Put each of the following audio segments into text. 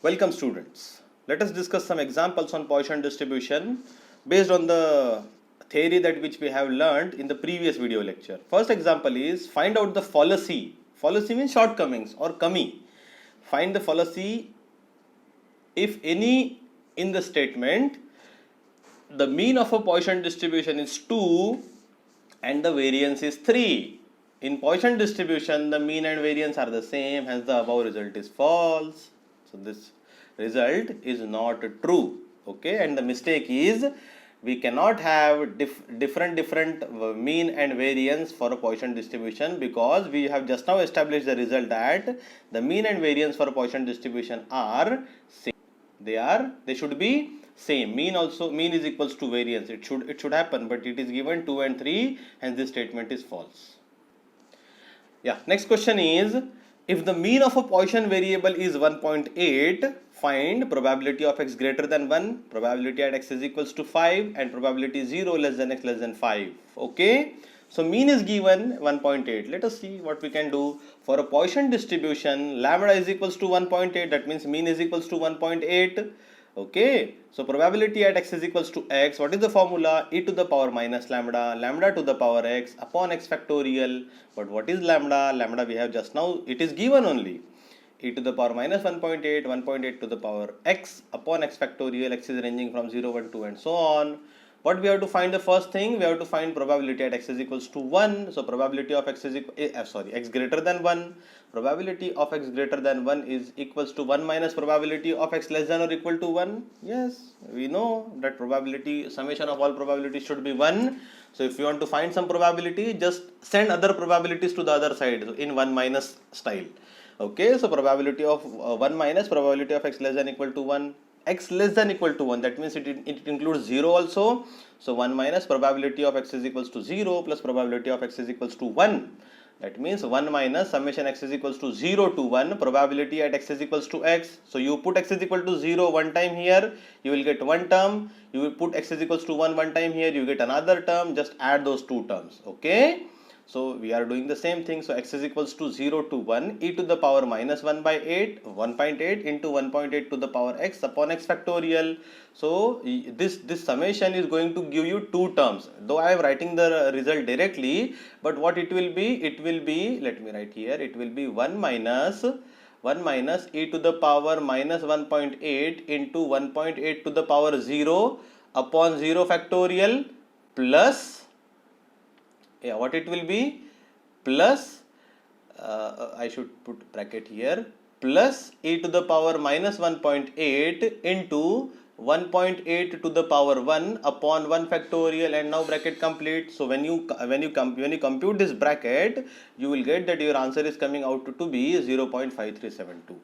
Welcome students. Let us discuss some examples on Poisson distribution based on the theory that which we have learned in the previous video lecture. First example is find out the fallacy. Fallacy means shortcomings or kami. Find the fallacy if any in the statement the mean of a Poisson distribution is 2 and the variance is 3. In Poisson distribution, the mean and variance are the same, hence the above result is false. So this result is not true. Okay, and the mistake is we cannot have different mean and variance for a Poisson distribution, because we have just now established the result that the mean and variance for a Poisson distribution are same. They should be same. Mean is equals to variance. It should happen, but it is given 2 and 3, hence this statement is false. Yeah, next question is, if the mean of a Poisson variable is 1.8, find probability of x greater than 1, probability at x is equals to 5, and probability 0 less than x less than 5. Okay, so mean is given 1.8. Let us see what we can do. For a Poisson distribution, lambda is equals to 1.8, that means mean is equals to 1.8. Okay, so probability at x is equals to x. What is the formula? E to the power minus lambda, lambda to the power x upon x factorial. But what is lambda? Lambda we have just now, it is given only. E to the power minus 1.8, 1.8 to the power x upon x factorial. X is ranging from 0, 1, 2 and so on. What we have to find? The first thing, we have to find probability at x is equals to 1. So probability of x is x greater than 1. Probability of x greater than 1 is equals to 1 minus probability of x less than or equal to 1. Yes, we know that probability, summation of all probabilities should be 1. So if you want to find some probability, just send other probabilities to the other side in 1 minus style. Okay, so probability of 1 minus probability of x less than equal to 1. X less than equal to 1, that means it includes 0 also. So 1 minus probability of x is equals to 0 plus probability of x is equals to 1. That means 1 minus summation x is equals to 0 to 1, probability at x is equals to x. So you put x is equal to 0 one time here, you will get one term. You will put x is equals to 1 one time here, you get another term. Just add those two terms. Okay, so we are doing the same thing. So x is equals to 0 to 1, e to the power minus 1 by 8, 1.8 into 1.8 to the power x upon x factorial. So this summation is going to give you two terms. Though I am writing the result directly, but what it will be, let me write here, it will be 1 minus e to the power minus 1.8 into 1.8 to the power 0 upon 0 factorial plus, what it will be, plus I should put bracket here, plus e to the power minus 1.8 into 1.8 to the power 1 upon 1 factorial, and now bracket complete. So when you compute this bracket, you will get that your answer is coming out to be 0.5372.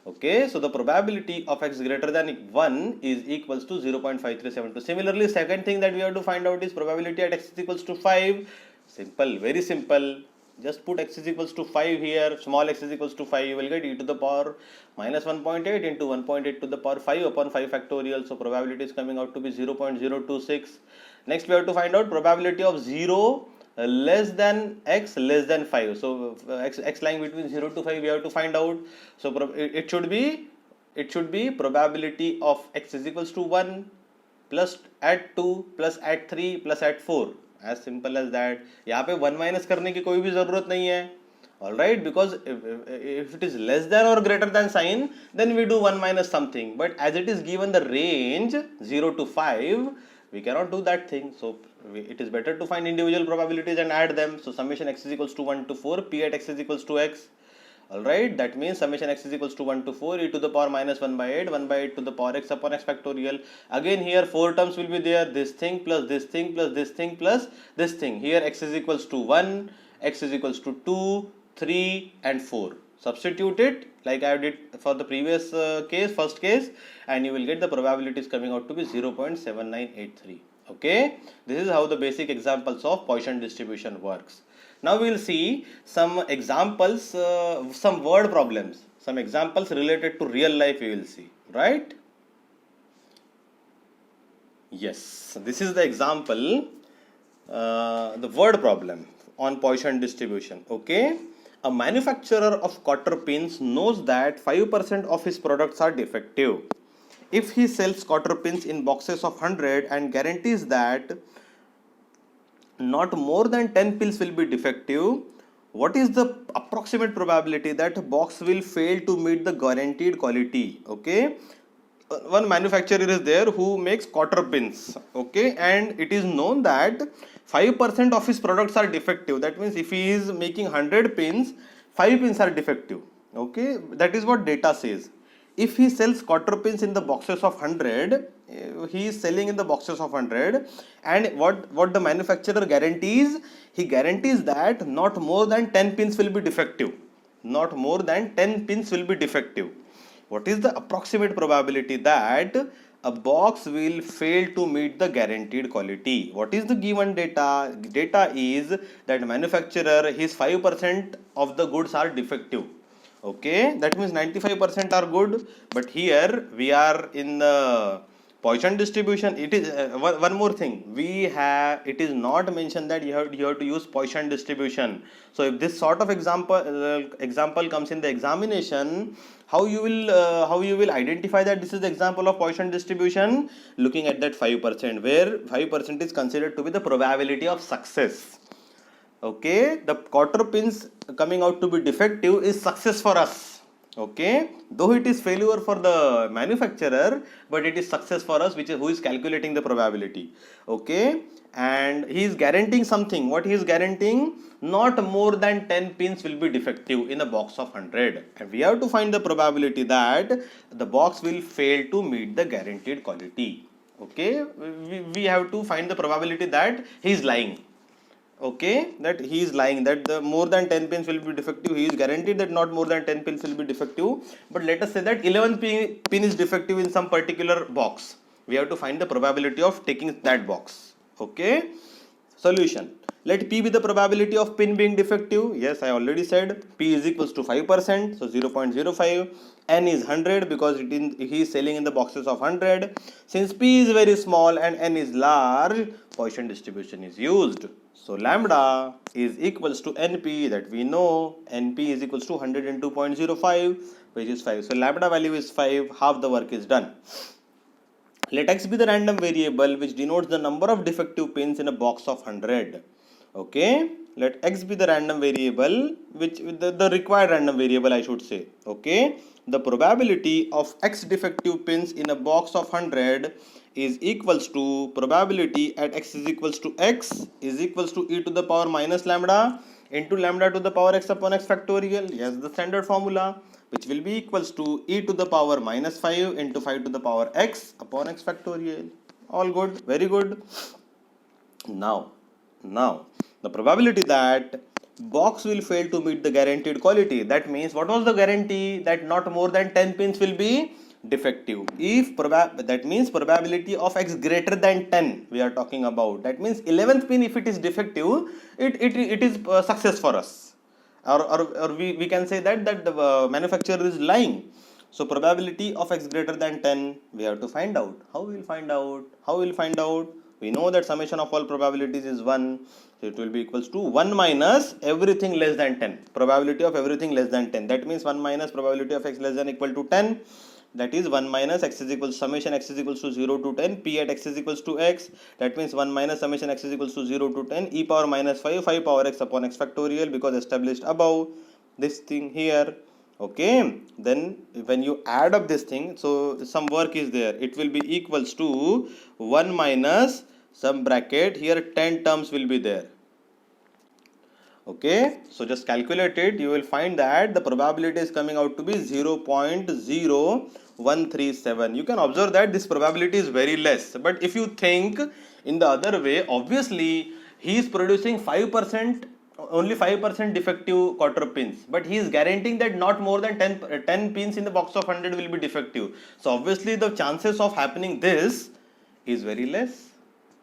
Okay, so the probability of x greater than 1 is equals to 0.5372. Similarly, second thing that we have to find out is probability at x is equals to 5. Simple, very simple. Just put x is equals to 5 here, small x is equals to 5, you will get e to the power minus 1.8 into 1.8 to the power 5 upon 5 factorial. So probability is coming out to be 0.026. Next we have to find out probability of 0 less than x less than 5. So x lying between 0 to 5 we have to find out. So it should be probability of x is equals to 1 plus at 2 plus at 3 plus at 4. As simple as that. यहाँ पे 1 minus करने की कोई भी ज़रूरत नहीं है. Alright, because if it is less than or greater than sign, then we do 1 minus something. But as it is given the range 0 to 5, we cannot do that thing. So it is better to find individual probabilities and add them. So summation x is equals to 1 to 4, p at x is equals to x. Alright, that means summation x is equals to 1 to 4, e to the power minus 1 by 8, 1 by 8 to the power x upon x factorial. Again here 4 terms will be there, this thing plus this thing plus this thing plus this thing. Here x is equals to 1, x is equals to 2, 3 and 4. Substitute it like I did for the previous first case, and you will get the probabilities coming out to be 0.7983. Okay, this is how the basic examples of Poisson distribution works. Now we will see some examples, some word problems, some examples related to real life we will see, right? Yes, this is the example, the word problem on Poisson distribution. Okay, A manufacturer of cotter pins knows that 5% of his products are defective. If he sells cotter pins in boxes of 100 and guarantees that not more than 10 pins will be defective, what is the approximate probability that a box will fail to meet the guaranteed quality? Okay, one manufacturer is there who makes cotter pins, okay, and it is known that 5% of his products are defective. That means if he is making 100 pins, 5 pins are defective, okay, that is what data says. If he sells cotter pins in the boxes of 100, he is selling in the boxes of 100, and what the manufacturer guarantees, he guarantees that not more than 10 pins will be defective. Not more than 10 pins will be defective. What is the approximate probability that a box will fail to meet the guaranteed quality? What is the given data? Data is that manufacturer, his 5% of the goods are defective. Okay, that means 95% are good, but here we are in the Poisson distribution. It is one more thing, we have, it is not mentioned that you have to use Poisson distribution. So if this sort of example comes in the examination, how you will identify that this is the example of Poisson distribution? Looking at that 5%, where 5% is considered to be the probability of success. Okay, the cotter pins coming out to be defective is success for us. Okay, though it is failure for the manufacturer, but it is success for us, which is who is calculating the probability. Okay, and he is guaranteeing something. What he is guaranteeing? Not more than 10 pins will be defective in a box of 100, and we have to find the probability that the box will fail to meet the guaranteed quality. Okay, we have to find the probability that he is lying. Okay, that he is lying, that the more than 10 pins will be defective. He is guaranteed that not more than 10 pins will be defective, but let us say that 11 pin is defective in some particular box. We have to find the probability of taking that box. Okay, solution. Let P be the probability of pin being defective. Yes, I already said P is equals to 5%, so 0.05. N is 100 because he is selling in the boxes of 100. Since P is very small and N is large, Poisson distribution is used. So lambda is equals to NP, that we know. NP is equals to 102.05, which is 5. So lambda value is 5, half the work is done. Let X be the random variable which denotes the number of defective pins in a box of 100. Okay, let X be the random variable, which the required random variable I should say. Okay, the probability of X defective pins in a box of 100 is equals to probability at X is equals to X is equals to e to the power minus lambda into lambda to the power X upon X factorial. Yes, the standard formula, which will be equals to e to the power minus 5 into 5 to the power X upon X factorial. All good, very good. Now, the probability that box will fail to meet the guaranteed quality. That means, what was the guarantee? That not more than 10 pins will be defective. If that means probability of X greater than 10 we are talking about. That means 11th pin, if it is defective, it is success for us. Or we can say that the manufacturer is lying. So probability of X greater than 10 we have to find out. How we will find out? We know that summation of all probabilities is 1. So it will be equals to 1 minus everything less than 10. Probability of everything less than 10. That means 1 minus probability of X less than equal to 10. That is 1 minus X is equals to summation X is equals to 0 to 10. P at X is equals to X. That means 1 minus summation X is equals to 0 to 10. E power minus 5 power X upon X factorial, because established above this thing here. Okay, then when you add up this thing, so some work is there, it will be equals to 1 minus some bracket here, 10 terms will be there. Okay, so just calculate it, you will find that the probability is coming out to be 0.0137. You can observe that this probability is very less, but if you think in the other way, obviously he is producing 5%, only 5% defective cotter pins, but he is guaranteeing that not more than 10 pins in the box of 100 will be defective. So obviously the chances of happening this is very less.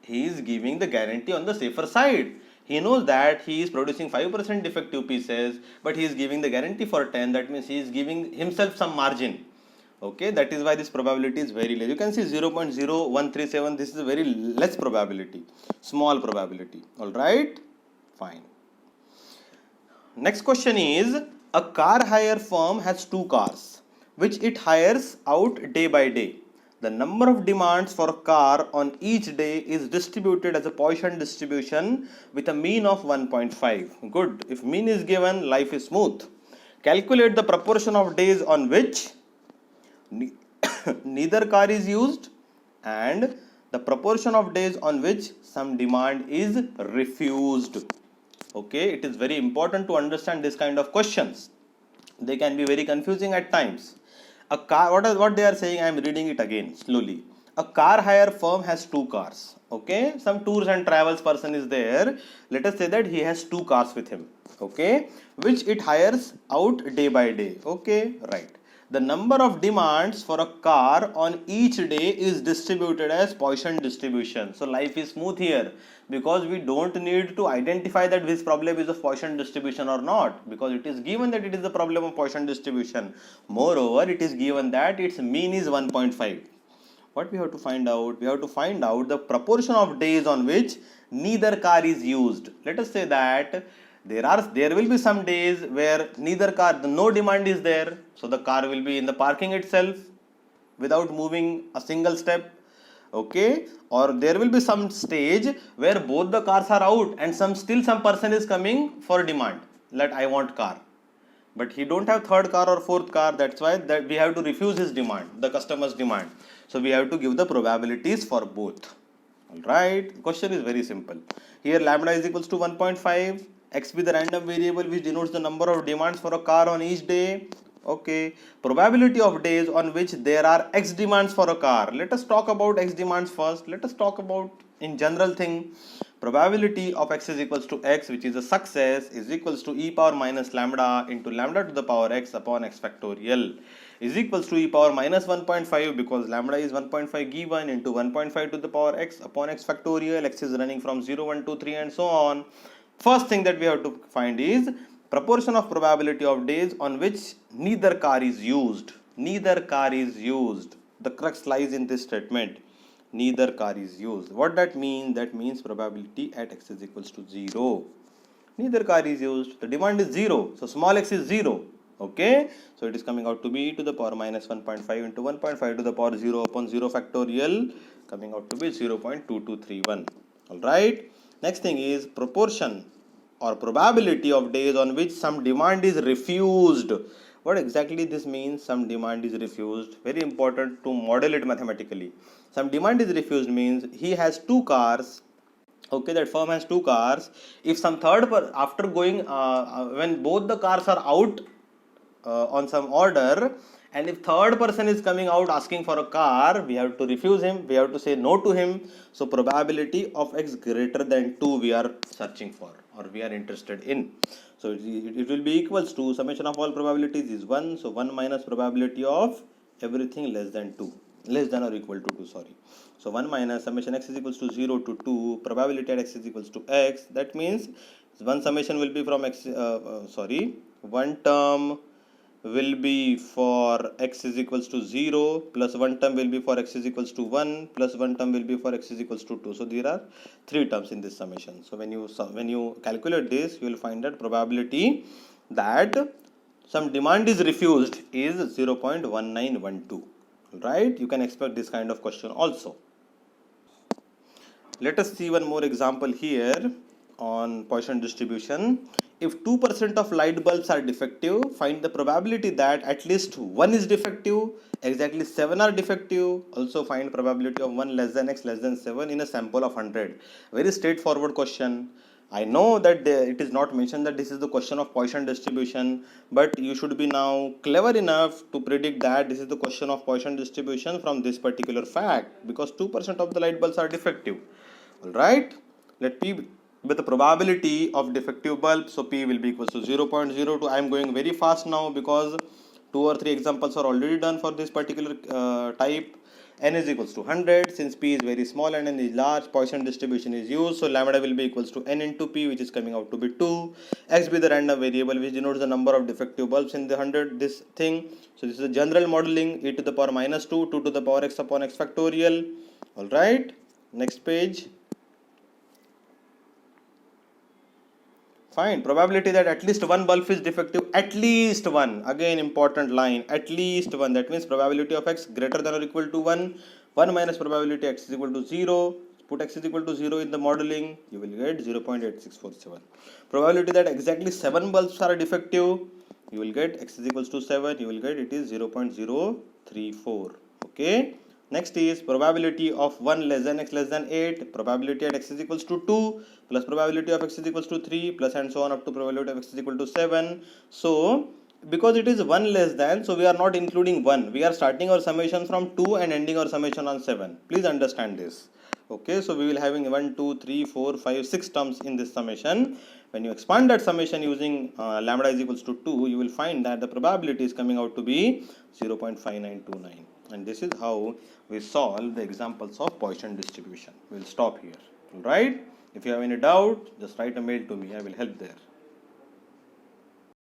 He is giving the guarantee on the safer side. He knows that he is producing 5% defective pieces, but he is giving the guarantee for 10. That means he is giving himself some margin. Okay, that is why this probability is very less. You can see 0.0137. This is a very less probability, small probability. All right, fine. Next question is, a car hire firm has two cars which it hires out day by day. The number of demands for a car on each day is distributed as a Poisson distribution with a mean of 1.5. Good. If mean is given, life is smooth. Calculate the proportion of days on which neither car is used and the proportion of days on which some demand is refused. Okay, it is very important to understand this kind of questions. They can be very confusing at times. A car, what they are saying, I am reading it again slowly. A car hire firm has two cars. Okay, some tours and travels person is there. Let us say that he has two cars with him. Okay, which it hires out day by day. Okay, right. The number of demands for a car on each day is distributed as Poisson distribution. So life is smooth here because we don't need to identify that this problem is of Poisson distribution or not, because it is given that it is the problem of Poisson distribution. Moreover, it is given that its mean is 1.5. What we have to find out? We have to find out the proportion of days on which neither car is used. Let us say that there will be some days where neither car, no demand is there, so the car will be in the parking itself without moving a single step. Okay, or there will be some stage where both the cars are out and some person is coming for demand, that I want car, but he don't have third car or fourth car. That's why that we have to refuse his demand, the customer's demand. So we have to give the probabilities for both. All right, the question is very simple. Here lambda is equals to 1.5, x be the random variable which denotes the number of demands for a car on each day. Okay, probability of days on which there are x demands for a car. Let us talk about x demands first. Let us talk about in general thing. Probability of x is equals to x, which is a success, is equals to e power minus lambda into lambda to the power x upon x factorial, is equals to e power minus 1.5 because lambda is 1.5 given into 1.5 to the power x upon x factorial. X is running from 0, 1, 2, 3 and so on. First thing that we have to find is proportion of probability of days on which neither car is used. Neither car is used. The crux lies in this statement. Neither car is used. What that means? That means probability at x is equals to 0. Neither car is used. The demand is 0. So small x is 0. Okay. So it is coming out to be e to the power minus 1.5 into 1.5 to the power 0 upon 0 factorial, coming out to be 0.2231. Alright. Next thing is proportion or probability of days on which some demand is refused. What exactly this means? Some demand is refused. Very important to model it mathematically. Some demand is refused means he has two cars. Okay, that firm has two cars. If some after going when both the cars are out on some order, and if third person is coming out asking for a car, we have to refuse him, we have to say no to him. So probability of x greater than 2 we are searching for, or we are interested in. So it will be equals to summation of all probabilities is 1. So 1 minus probability of everything less than 2, less than or equal to 2, sorry. So 1 minus summation x is equals to 0 to 2, probability at x is equals to x. That means one summation will be from x, one term will be for x is equals to 0 plus one term will be for x is equals to 1 plus one term will be for x is equals to 2. So there are three terms in this summation. So when you calculate this, you will find that probability that some demand is refused is 0.1912. Right? You can expect this kind of question also. Let us see one more example here on Poisson distribution. If 2% of light bulbs are defective, find the probability that at least one is defective, exactly 7 are defective. Also find probability of 1 less than x less than 7 in a sample of 100. Very straightforward question. I know that it is not mentioned that this is the question of Poisson distribution, but you should be now clever enough to predict that this is the question of Poisson distribution from this particular fact, because 2% of the light bulbs are defective. Alright, let P with the probability of defective bulb, so P will be equals to 0.02. I am going very fast now because 2 or 3 examples are already done for this particular type. N is equals to 100. Since P is very small and N is large, Poisson distribution is used. So lambda will be equals to N into P, which is coming out to be 2. X be the random variable which denotes the number of defective bulbs in the 100, this thing. So this is a general modeling, e to the power minus 2, 2 to the power x upon x factorial. Alright, next page. Fine. Probability that at least one bulb is defective. At least one. Again, important line. At least one. That means probability of x greater than or equal to 1. 1 minus probability x is equal to 0. Put x is equal to 0 in the modeling. You will get 0.8647. Probability that exactly 7 bulbs are defective. You will get x is equals to 7. You will get it is 0.034. Okay. Next is probability of 1 less than x less than 8, probability at x is equals to 2, plus probability of x is equals to 3, plus and so on up to probability of x is equal to 7. So, because it is 1 less than, so we are not including 1. We are starting our summation from 2 and ending our summation on 7. Please understand this. Okay, so we will having 1, 2, 3, 4, 5, 6 terms in this summation. When you expand that summation using lambda is equals to 2, you will find that the probability is coming out to be 0.5929. And this is how we solve the examples of Poisson distribution. We will stop here. Alright. If you have any doubt, just write a mail to me. I will help there.